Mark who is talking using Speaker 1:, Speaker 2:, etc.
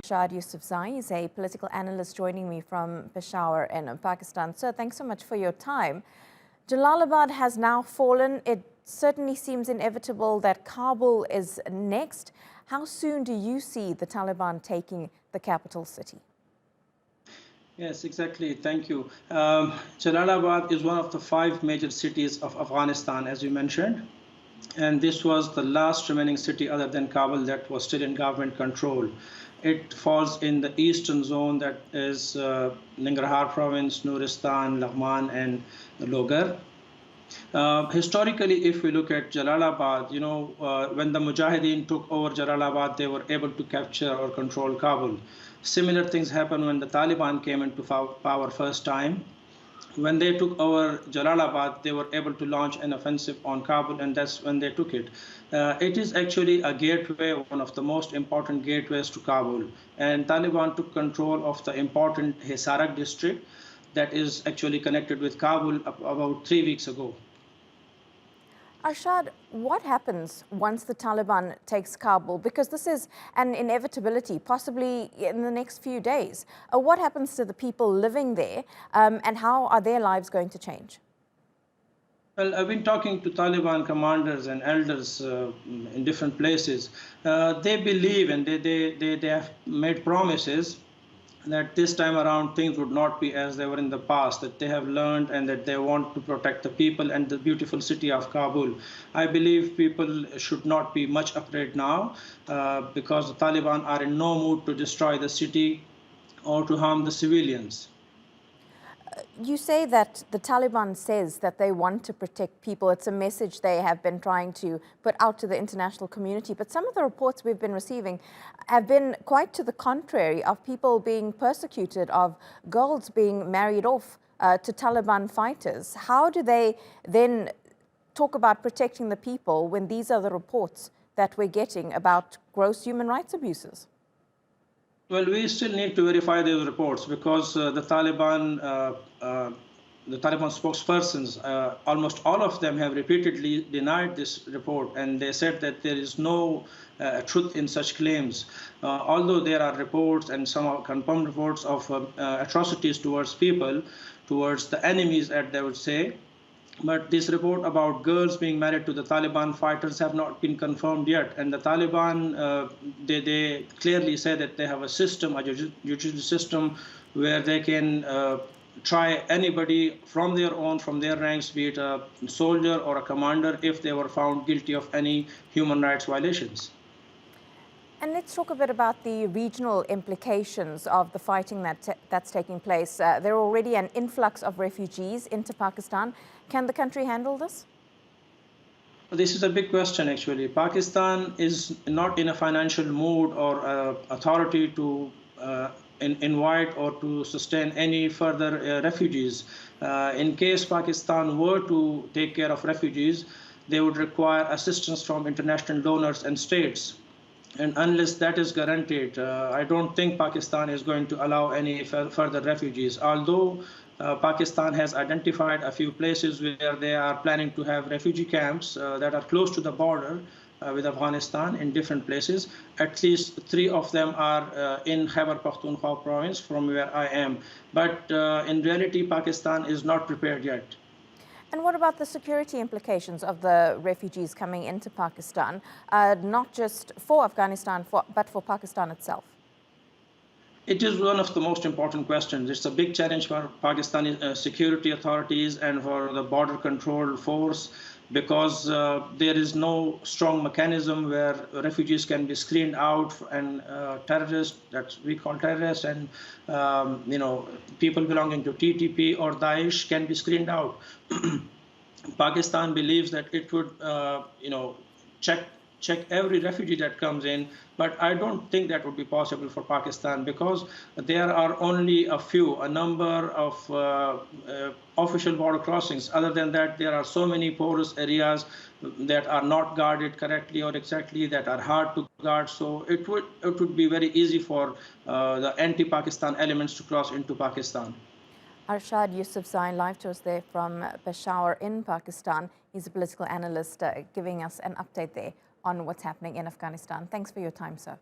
Speaker 1: Arshad Yusufzai is a political analyst joining me from Peshawar in Pakistan. Sir, thanks so much for your time. Jalalabad has now fallen. It certainly seems inevitable that Kabul is next. How soon do you see the Taliban taking the capital city?
Speaker 2: Yes, exactly. Thank you. Jalalabad is one of the 5 major cities of Afghanistan, as you mentioned. And this was the last remaining city other than Kabul that was still in government control. It falls in the eastern zone, that is Nangarhar province, Nuristan, Laghman, and Logar. Historically, if we look at Jalalabad, when the Mujahideen took over Jalalabad, they were able to capture or control Kabul. Similar things happened when the Taliban came into power first time. When they took over Jalalabad, they were able to launch an offensive on Kabul, and that's when they took it. It is actually a gateway, one of the most important gateways to Kabul. And Taliban took control of the important Hisarak district that is actually connected with Kabul about 3 weeks ago.
Speaker 1: Arshad, what happens once the Taliban takes Kabul? Because this is an inevitability, possibly in the next few days. What happens to the people living there, and how are their lives going to change?
Speaker 2: Well, I've been talking to Taliban commanders and elders in different places. They believe and they have made promises that this time around things would not be as they were in the past, that they have learned and that they want to protect the people and the beautiful city of Kabul. I believe people should not be much afraid now because the Taliban are in no mood to destroy the city or to harm the civilians.
Speaker 1: You say that the Taliban says that they want to protect people. It's a message they have been trying to put out to the international community. But some of the reports we've been receiving have been quite to the contrary, of people being persecuted, of girls being married off to Taliban fighters. How do they then talk about protecting the people when these are the reports that we're getting about gross human rights abuses?
Speaker 2: Well, we still need to verify these reports because the Taliban spokespersons, almost all of them have repeatedly denied this report, and they said that there is no truth in such claims. Although there are reports and some confirmed reports of atrocities towards people, towards the enemies, as they would say. But this report about girls being married to the Taliban fighters have not been confirmed yet. And the Taliban, they clearly say that they have a system, a judicial system, where they can try anybody from their ranks, be it a soldier or a commander, if they were found guilty of any human rights violations.
Speaker 1: And let's talk a bit about the regional implications of the fighting that's taking place. There are already an influx of refugees into Pakistan. Can the country handle this?
Speaker 2: This is a big question, actually. Pakistan is not in a financial mood or authority to invite or to sustain any further refugees. In case Pakistan were to take care of refugees, they would require assistance from international donors and states. And unless that is guaranteed, I don't think Pakistan is going to allow any further refugees. Although Pakistan has identified a few places where they are planning to have refugee camps that are close to the border with Afghanistan in different places. At least 3 of them are in Khyber Pakhtunkhwa province, from where I am. But in reality, Pakistan is not prepared yet.
Speaker 1: And what about the security implications of the refugees coming into Pakistan, not just for Afghanistan, but for Pakistan itself?
Speaker 2: It is one of the most important questions. It's a big challenge for Pakistani security authorities and for the border control force, because there is no strong mechanism where refugees can be screened out, and terrorists, that we call terrorists, and people belonging to TTP or Daesh can be screened out. Pakistan believes that it would, check every refugee that comes in, but I don't think that would be possible for Pakistan, because there are only a number of official border crossings. Other than that, there are so many porous areas that are not guarded correctly or exactly, that are hard to guard. So it would be very easy for the anti-Pakistan elements to cross into Pakistan.
Speaker 1: Arshad Yusufzai, live to us there from Peshawar in Pakistan. He's a political analyst giving us an update there on what's happening in Afghanistan. Thanks for your time, sir.